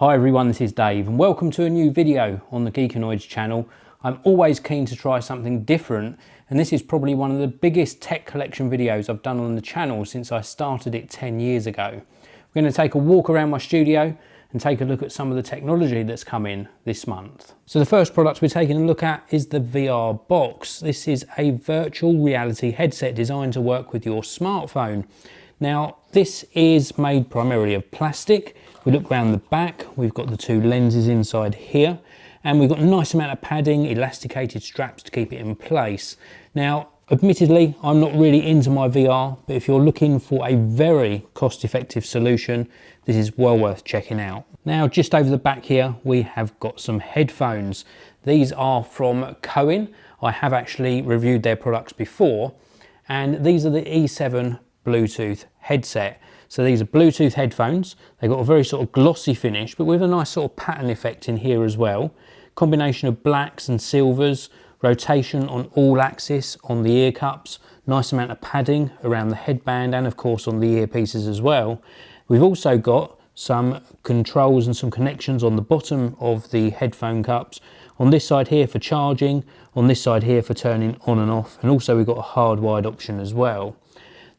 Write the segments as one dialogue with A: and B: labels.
A: Hi everyone, this is Dave and welcome to a new video on the Geekanoids channel. I'm always keen to try something different and this is probably one of the biggest tech collection videos I've done on the channel since I started it 10 years ago. We're going to take a walk around my studio and take a look at some of the technology that's come in this month. So the first product we're taking a look at is the VR Box. This is a virtual reality headset designed to work with your smartphone. Now this is made primarily of plastic. We look around the back, we've got the two lenses inside here and we've got a nice amount of padding, elasticated straps to keep it in place. Now admittedly I'm not really into my VR, but if you're looking for a very cost-effective solution, this is well worth checking out. Now just over the back here we have got some headphones. These are from Cohen. I have actually reviewed their products before and these are the E7 Bluetooth headset. So these are Bluetooth headphones. They've got a very sort of glossy finish, but with a nice sort of pattern effect in here as well. Combination of blacks and silvers, rotation on all axis on the ear cups, nice amount of padding around the headband and of course on the earpieces as well. We've also got some controls and some connections on the bottom of the headphone cups. On this side here for charging, on this side here for turning on and off, and also we've got a hardwired option as well.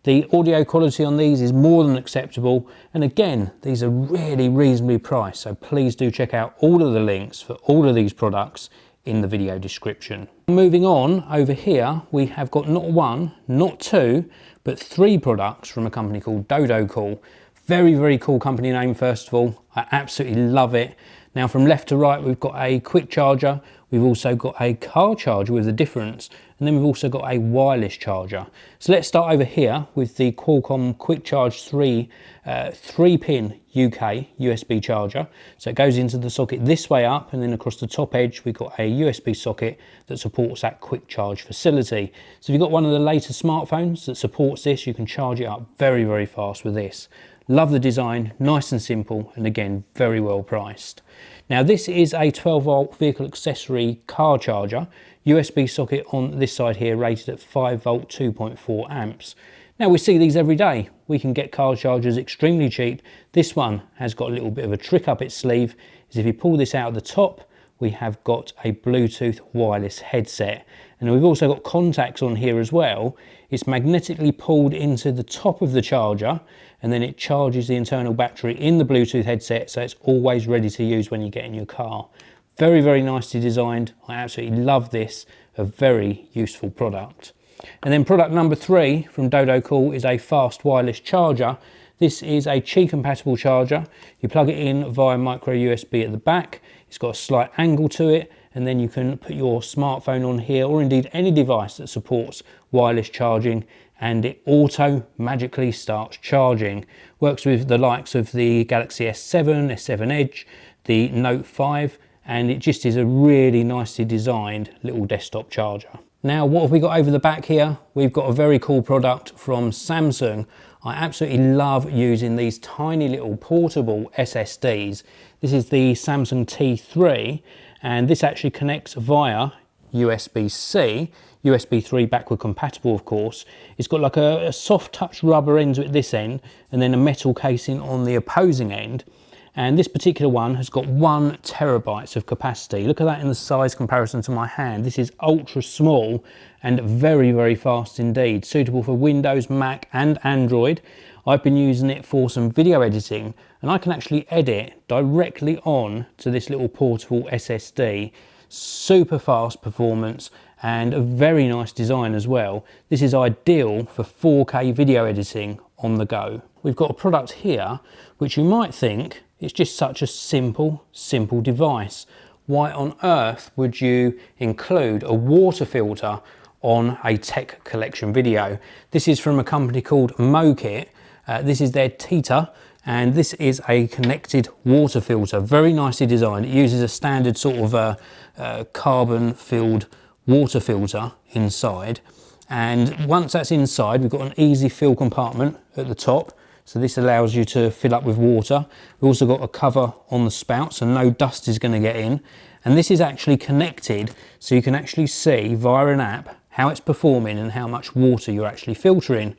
A: The audio quality on these is more than acceptable, and again these are really reasonably priced, so please do check out all of the links for all of these products in the video description. Moving on, over here we have got not one, not two, but three products from a company called DodoCall. Very cool company name first of all, I absolutely love it. Now from left to right we've got a quick charger, we've also got a car charger with a difference, and then we've also got a wireless charger. So let's start over here with the Qualcomm Quick Charge 3 3-pin UK USB charger. So it goes into the socket this way up, and then across the top edge we've got a USB socket that supports that quick charge facility. So if you've got one of the later smartphones that supports this, you can charge it up very fast with this. Love the design, nice and simple, and again very well priced. Now this is a 12 volt vehicle accessory car charger, USB socket on this side here rated at 5 volt 2.4 amps. Now we see these every day. We can get car chargers extremely cheap. This one has got a little bit of a trick up its sleeve, is if you pull this out of the top, we have got a Bluetooth wireless headset. And we've also got contacts on here as well. It's magnetically pulled into the top of the charger, and then it charges the internal battery in the Bluetooth headset, so it's always ready to use when you get in your car. Very nicely designed. I absolutely love this, a very useful product. And then product number 3 from Dodocool is a fast wireless charger. This is a Qi compatible charger. You plug it in via micro USB at the back. It's got a slight angle to it, and then you can put your smartphone on here, or indeed any device that supports wireless charging, and it auto magically starts charging. Works with the likes of the Galaxy S7, S7 Edge, the Note 5, and it just is a really nicely designed little desktop charger. Now what have we got over the back here? We've got a very cool product from Samsung. I absolutely love using these tiny little portable SSDs. This is the Samsung T3, and this actually connects via USB-C, USB 3 backward compatible of course. It's got like a soft touch rubber end at this end and then a metal casing on the opposing end. And this particular one has got 1 terabyte of capacity. Look at that in the size comparison to my hand. This is ultra small and very fast indeed. Suitable for Windows, Mac and Android. I've been using it for some video editing, and I can actually edit directly on to this little portable SSD. Super fast performance and a very nice design as well. This is ideal for 4K video editing on the go. We've got a product here which you might think it's just such a simple device. Why on earth would you include a water filter on a tech collection video? This is from a company called Moikit. This is their Tita, and this is a connected water filter. Very nicely designed. It uses a standard sort of carbon filled water filter inside. And once that's inside, we've got an easy fill compartment at the top. So this allows you to fill up with water. We've also got a cover on the spout, so no dust is going to get in. And this is actually connected, so you can actually see via an app how it's performing and how much water you're actually filtering.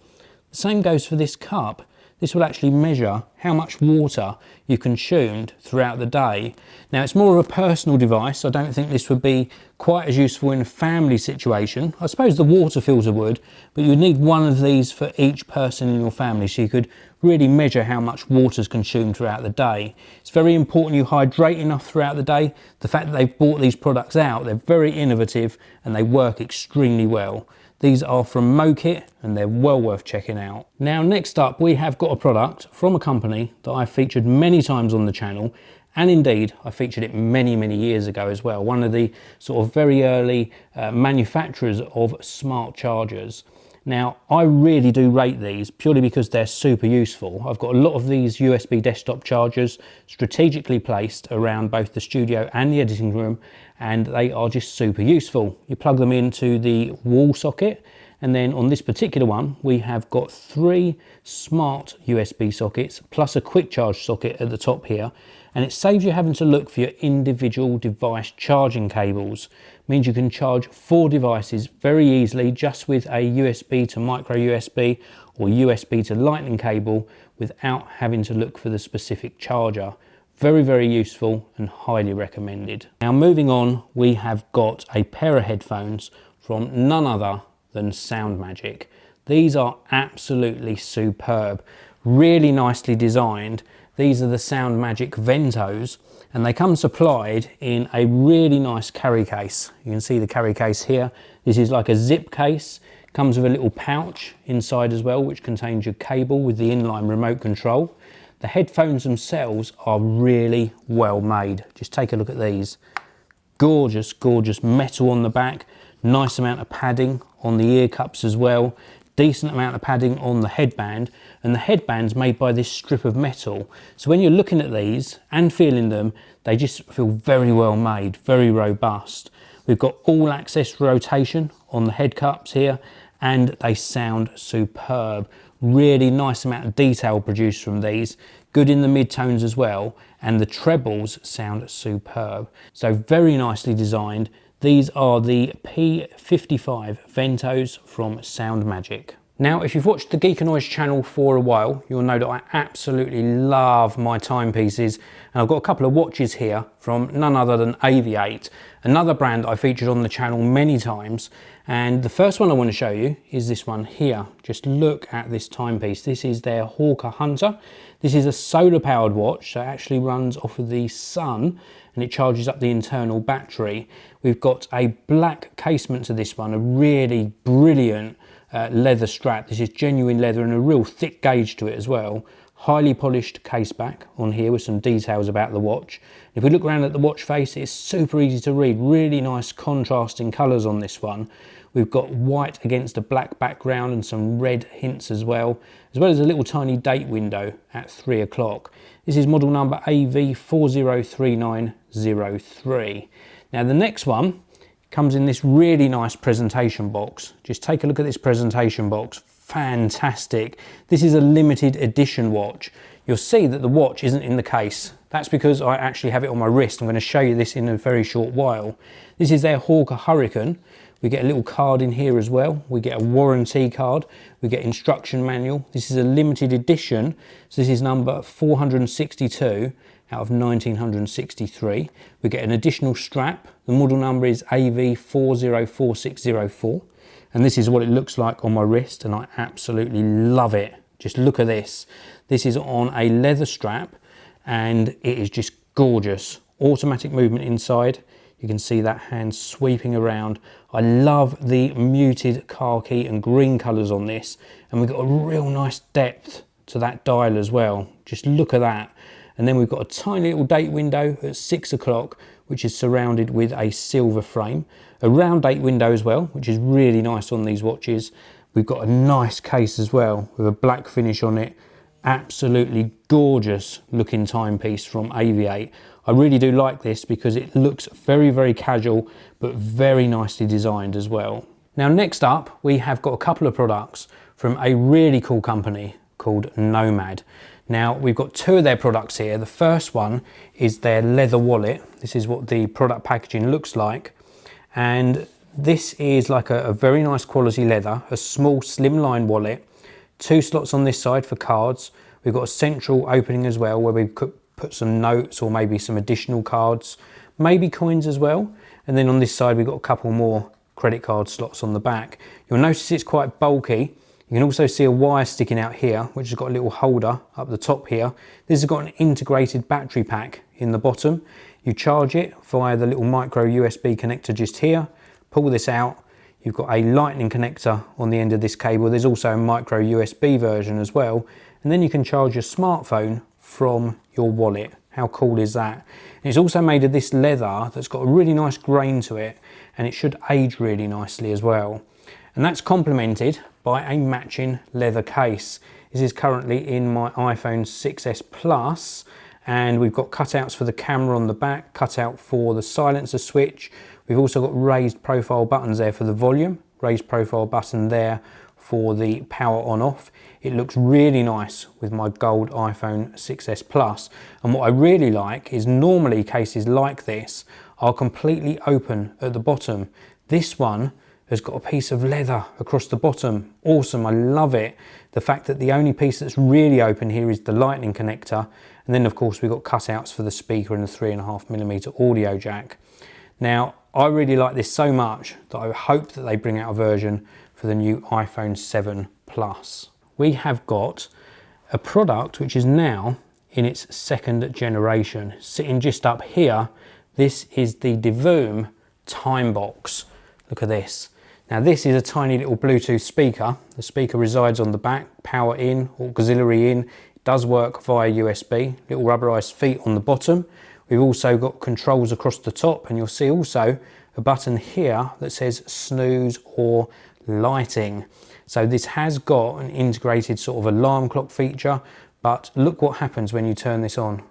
A: The same goes for this cup. this will actually measure how much water you consumed throughout the day. Now it's more of a personal device. I don't think this would be quite as useful in a family situation. I suppose the water filter would, but you'd need one of these for each person in your family so you could really measure how much water is consumed throughout the day. It's very important you hydrate enough throughout the day. The fact that they've brought these products out, they're very innovative and they work extremely well. These are from Moikit and they're well worth checking out. Now next up we have got a product from a company that I've featured many times on the channel, and indeed I featured it many years ago as well. One of the sort of very early manufacturers of smart chargers. Now I really do rate these purely because they're super useful. I've got a lot of these USB desktop chargers strategically placed around both the studio and the editing room, and they are just super useful. You plug them into the wall socket, and then on this particular one we have got 3 smart USB sockets plus a quick charge socket at the top here, and it saves you having to look for your individual device charging cables. It means you can charge 4 devices very easily just with a USB to micro USB or USB to lightning cable without having to look for the specific charger. Very useful and highly recommended. Now moving on, we have got a pair of headphones from none other than SoundMAGIC. These are absolutely superb, really nicely designed. These are the SoundMAGIC Ventos, and they come supplied in a really nice carry case. You can see the carry case here. This is like a zip case. Comes with a little pouch inside as well, which contains your cable with the inline remote control. The headphones themselves are really well made. Just take a look at these. Gorgeous metal on the back. Nice amount of padding on the ear cups as well. Decent amount of padding on the headband, and the headband's made by this strip of metal. So when you're looking at these and feeling them, they just feel very well made, very robust. We've got all access rotation on the head cups here, and they sound superb. Really nice amount of detail produced from these, good in the mid-tones as well, and the trebles sound superb. So very nicely designed. These are the P55 Ventos from SoundMAGIC. Now, if you've watched the Geekanoids channel for a while, you'll know that I absolutely love my timepieces, and I've got a couple of watches here from none other than Aviate, another brand I featured on the channel many times. And the first one I want to show you is this one here. Just look at this timepiece. This is their Hawker Hunter. This is a solar powered watch, so it actually runs off of the sun and it charges up the internal battery. We've got a black casement to this one, a really brilliant leather strap. This is genuine leather and a real thick gauge to it as well. Highly polished case back on here with some details about the watch. If we look around at the watch face, it's super easy to read. Really nice contrasting colours on this one. We've got white against a black background and some red hints as well as a little tiny date window at 3 o'clock. This is model number AV403903. Now the next one comes in this really nice presentation box. Just take a look at this presentation box. Fantastic. This is a limited edition watch. You'll see that the watch isn't in the case. That's because I actually have it on my wrist. I'm going to show you this in a very short while. This is their Hawker Hurricane. We get a little card in here as well. We get a warranty card. We get instruction manual. This is a limited edition. So this is number 462 out of 1963. We get an additional strap. The model number is AV404604. And this is what it looks like on my wrist, and I absolutely love it. Just look at this. This is on a leather strap and it is just gorgeous. Automatic movement inside. You can see that hand sweeping around. I love the muted khaki and green colours on this, and we've got a real nice depth to that dial as well. Just look at that. And then we've got a tiny little date window at 6 o'clock, which is surrounded with a silver frame. A round date window as well, which is really nice on these watches. We've got a nice case as well with a black finish on it. Absolutely gorgeous looking timepiece from Aviate. I really do like this because it looks very casual, but very nicely designed as well. Now next up, we have got a couple of products from a really cool company called Nomad. Now we've got 2 of their products here. The first one is their leather wallet. This is what the product packaging looks like. And this is like a very nice quality leather, a small slimline wallet. 2 slots on this side for cards, We've got a central opening as well where we could put some notes or maybe some additional cards, maybe coins as well. And then on this side, we've got a couple more credit card slots on the back. You'll notice it's quite bulky. You can also see a wire sticking out here, which has got a little holder up the top here. This has got an integrated battery pack in the bottom. You charge it via the little micro USB connector just here. Pull this out. You've got a lightning connector on the end of this cable. There's also a micro USB version as well. And then you can charge your smartphone from your wallet. How cool is that? And it's also made of this leather that's got a really nice grain to it, and it should age really nicely as well. And that's complemented by a matching leather case. This is currently in my iPhone 6s Plus, and we've got cutouts for the camera on the back, cutout for the silencer switch. We've also got raised profile buttons there for the volume, raised profile button there for the power on off. It looks really nice with my gold iPhone 6s Plus. And what I really like is normally cases like this are completely open at the bottom. This one has got a piece of leather across the bottom. Awesome, I love it. The fact that the only piece that's really open here is the lightning connector. And then of course we've got cutouts for the speaker and the 3.5mm audio jack. Now, I really like this so much that I hope that they bring out a version for the new iPhone 7 Plus. We have got a product which is now in its second generation. Sitting just up here, this is the Divoom TimeBox. Look at this. Now this is a tiny little Bluetooth speaker. The speaker resides on the back, power in, auxiliary in. It does work via USB, little rubberized feet on the bottom. We've also got controls across the top, and you'll see also a button here that says snooze or lighting. So this has got an integrated sort of alarm clock feature, but look what happens when you turn this on.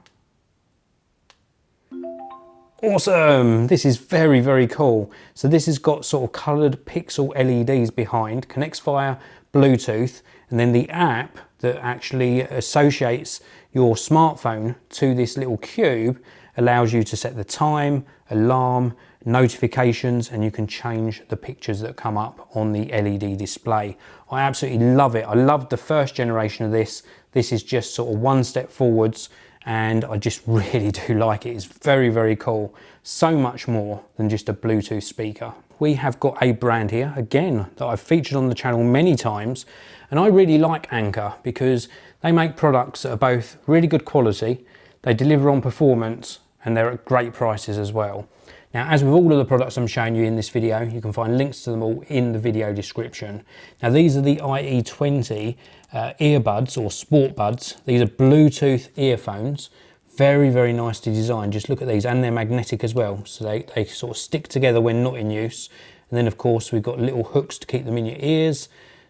A: Awesome! This is very, very cool. So this has got sort of coloured pixel LEDs behind, connects via Bluetooth, and then the app that actually associates your smartphone to this little cube allows you to set the time, alarm, notifications, and you can change the pictures that come up on the LED display. I absolutely love it. I loved the first generation of this. This is just sort of one step forwards, and I just really do like it. It's very, very cool. So much more than just a Bluetooth speaker. We have got a brand here, again, that I've featured on the channel many times, and I really like Anker because they make products that are both really good quality, they deliver on performance, and they're at great prices as well. Now, as with all of the products I'm showing you in this video, you can find links to them all in the video description. Now, these are the IE20 earbuds or sport buds. These are Bluetooth earphones. Very, very nicely designed. Just look at these, and they're magnetic as well. So they sort of stick together when not in use. And then of course, we've got little hooks to keep them in your ears.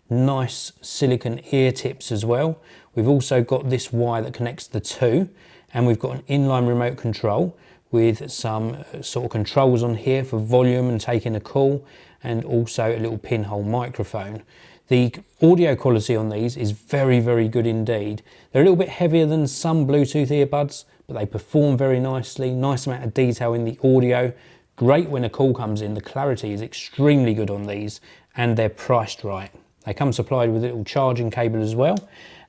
A: Nice silicone ear tips as well. We've also got this wire that connects the two, and we've got an inline remote control with some sort of controls on here for volume and taking a call, and also a little pinhole microphone. The audio quality on these is very, very good indeed. They're a little bit heavier than some Bluetooth earbuds, but they perform very nicely. Nice amount of detail in the audio. Great when a call comes in. The clarity is extremely good on these, and they're priced right. They come supplied with a little charging cable as well.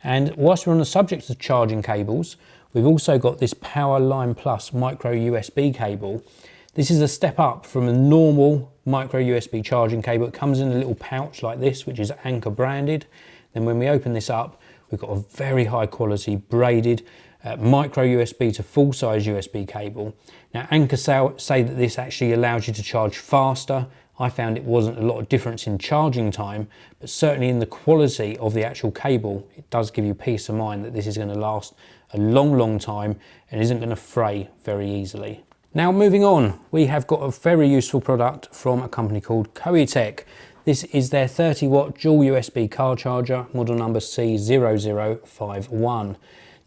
A: And whilst we're on the subject of charging cables, we've also got this PowerLine Plus micro USB cable. This is a step up from a normal micro USB charging cable. It comes in a little pouch like this, which is Anker branded. Then when we open this up, we've got a very high quality braided micro USB to full size USB cable. Now, Anker say that this actually allows you to charge faster. I found it wasn't a lot of difference in charging time, but certainly in the quality of the actual cable, it does give you peace of mind that this is going to last a long, long time and isn't going to fray very easily. Now, moving on, we have got a very useful product from a company called Choetech. This is their 30 watt dual USB car charger, model number C0051.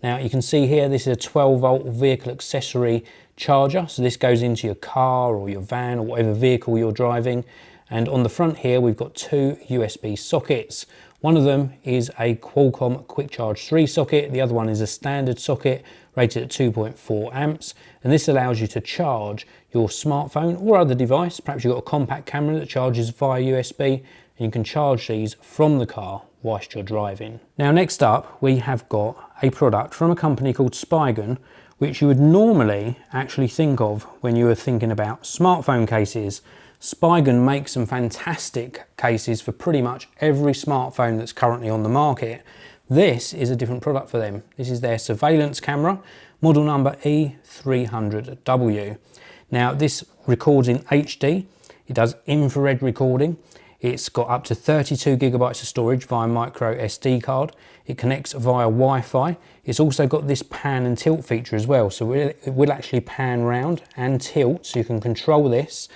A: Now, you can see here, this is a 12 volt vehicle accessory charger. So this goes into your car or your van or whatever vehicle you're driving. And on the front here, we've got two USB sockets. One of them is a Qualcomm Quick Charge 3 socket. The other one is a standard socket rated at 2.4 amps. And this allows you to charge your smartphone or other device. Perhaps you've got a compact camera that charges via USB, and you can charge these from the car whilst you're driving. Now next up we have got a product from a company called Spigen, which you would normally actually think of when you were thinking about smartphone cases. Spigen makes some fantastic cases for pretty much every smartphone that's currently on the market. This is a different product for them. This is their surveillance camera, model number E300W. Now this records in HD, it does infrared recording, it's got up to 32 gigabytes of storage via micro SD card, it connects via Wi-Fi, it's also got this pan and tilt feature as well, so it will actually pan round and tilt, so you can control this,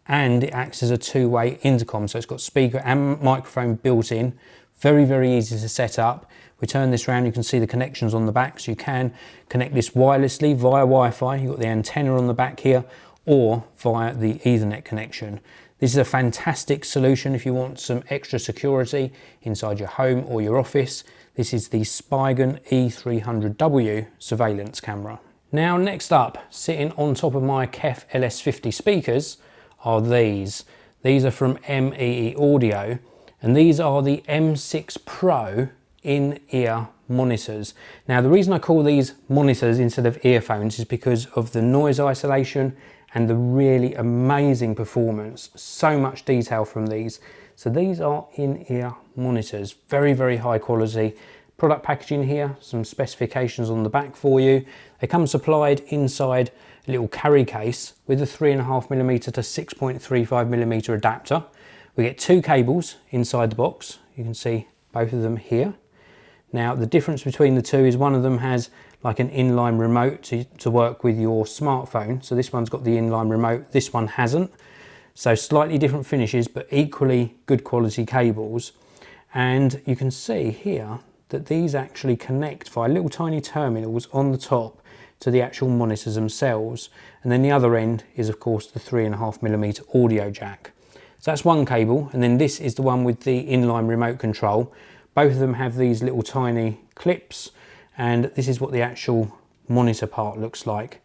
A: and it acts as a two-way intercom, so it's got speaker and microphone built in, very, very easy to set up. We turn this around, you can see the connections on the back, so you can connect this wirelessly via Wi-Fi. You've got the antenna on the back here, or via the Ethernet connection. This is a fantastic solution if you want some extra security inside your home or your office. This is the Spigen E300W surveillance camera. Now next up, sitting on top of my KEF LS50 speakers are these. These are from MEE Audio, and these are the M6 Pro in-ear monitors. Now the reason I call these monitors instead of earphones is because of the noise isolation and the really amazing performance. So much detail from these. So these are in-ear monitors, very, very high quality. Product packaging here, some specifications on the back for you. They come supplied inside a little carry case with a 3.5mm to 6.35mm adapter. We get two cables inside the box. You can see both of them here. Now the difference between the two is one of them has like an inline remote to work with your smartphone. So this one's got the inline remote, this one hasn't. So slightly different finishes, but equally good quality cables. And you can see here that these actually connect via little tiny terminals on the top to the actual monitors themselves. And then the other end is of course the 3.5mm audio jack. So that's one cable, and then this is the one with the inline remote control. Both of them have these little tiny clips, and this is what the actual monitor part looks like.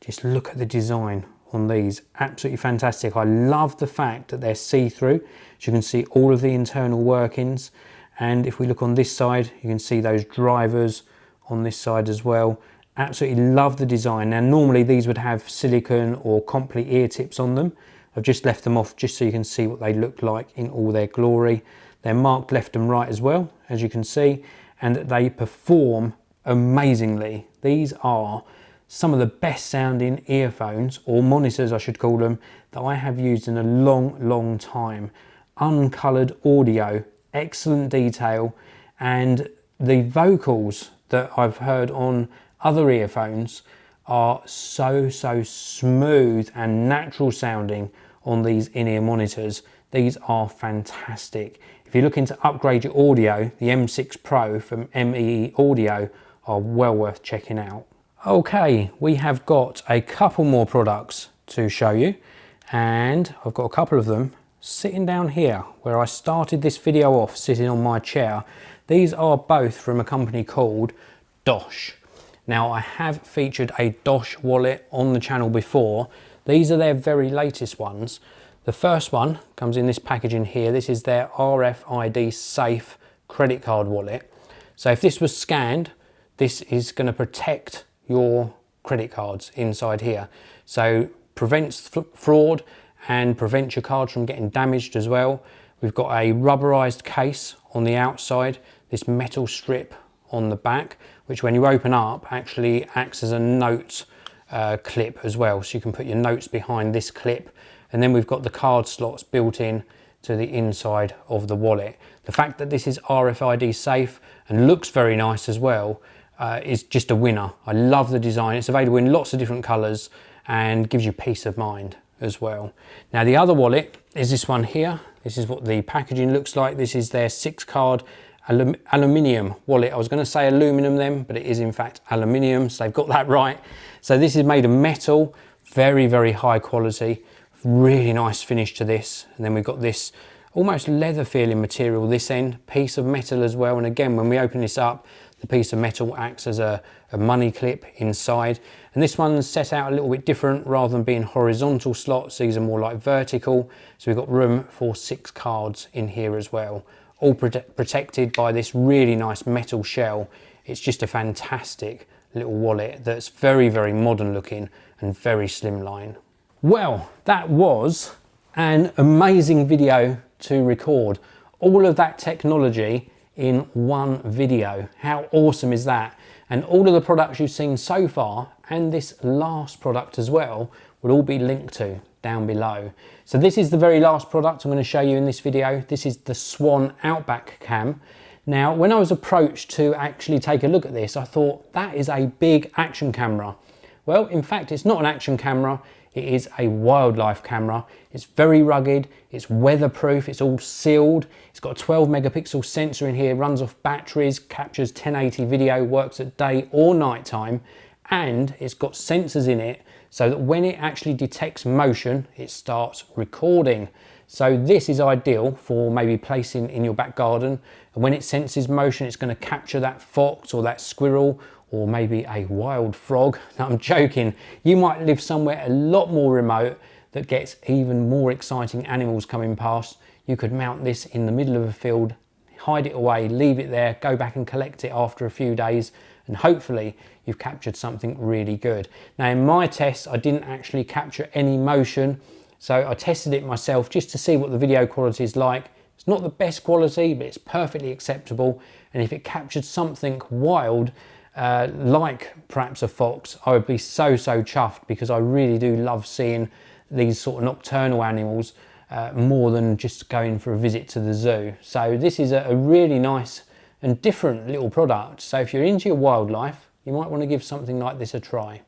A: Just look at the design on these, absolutely fantastic. I love the fact that they're see-through, so you can see all of the internal workings. And if we look on this side, you can see those drivers on this side as well. Absolutely love the design. Now normally these would have silicone or complete ear tips on them. I've just left them off just so you can see what they look like in all their glory. They're marked left and right as well, as you can see, and they perform amazingly. These are some of the best sounding earphones, or monitors I should call them, that I have used in a long, long time. Uncoloured audio, excellent detail, and the vocals that I've heard on other earphones are so smooth and natural sounding on these in-ear monitors. These are fantastic. If you're looking to upgrade your audio, the M6 Pro from MEE Audio are well worth checking out. Okay, we have got a couple more products to show you, and I've got a couple of them sitting down here where I started this video off, sitting on my chair. These are both from a company called Dosh. Now I have featured a Dosh wallet on the channel before. These are their very latest ones. The first one comes in this packaging here. This is their RFID safe credit card wallet. So if this was scanned, this is going to protect your credit cards inside here. So prevents fraud and prevents your cards from getting damaged as well. We've got a rubberized case on the outside, this metal strip on the back, which when you open up actually acts as a note clip as well. So you can put your notes behind this clip. And then we've got the card slots built in to the inside of the wallet. The fact that this is RFID safe and looks very nice as well is just a winner. I love the design. It's available in lots of different colours and gives you peace of mind as well. Now the other wallet is this one here. This is what the packaging looks like. This is their 6-card aluminium wallet. I was going to say aluminum then, but it is in fact aluminium, so they've got that right. So this is made of metal, very, very high quality. Really nice finish to this. And then we've got this almost leather feeling material this end, piece of metal as well. And again, when we open this up, the piece of metal acts as a money clip inside. And this one's set out a little bit different. Rather than being horizontal slots, these are more like vertical. So we've got room for 6 cards in here as well. all protected by this really nice metal shell. It's just a fantastic little wallet that's very, very modern looking and very slimline. Well, that was an amazing video to record. All of that technology in one video. How awesome is that? And all of the products you've seen so far, and this last product as well, will all be linked to down below. So this is the very last product I'm going to show you in this video. This is the Swan Outback Cam. Now, when I was approached to actually take a look at this, I thought that is a big action camera. Well, in fact, it's not an action camera. It is a wildlife camera. It's very rugged, it's weatherproof, it's all sealed. It's got a 12 megapixel sensor in here, runs off batteries, captures 1080 video, works at day or night time, and it's got sensors in it so that when it actually detects motion, it starts recording. So this is ideal for maybe placing in your back garden, and when it senses motion, it's going to capture that fox or that squirrel or maybe a wild frog. No, I'm joking. You might live somewhere a lot more remote that gets even more exciting animals coming past. You could mount this in the middle of a field, hide it away, leave it there, go back and collect it after a few days, and hopefully you've captured something really good. Now, in my tests, I didn't actually capture any motion, so I tested it myself just to see what the video quality is like. It's not the best quality, but it's perfectly acceptable. And if it captured something wild, like perhaps a fox, I would be so chuffed, because I really do love seeing these sort of nocturnal animals more than just going for a visit to the zoo. So this is a really nice and different little product. So if you're into your wildlife, you might want to give something like this a try.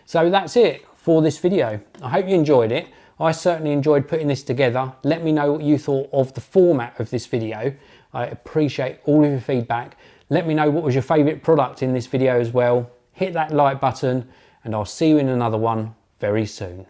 A: So that's it for this video. I hope you enjoyed it. I certainly enjoyed putting this together. Let me know what you thought of the format of this video. I appreciate all of your feedback. Let me know what was your favourite product in this video as well. Hit that like button, and I'll see you in another one very soon.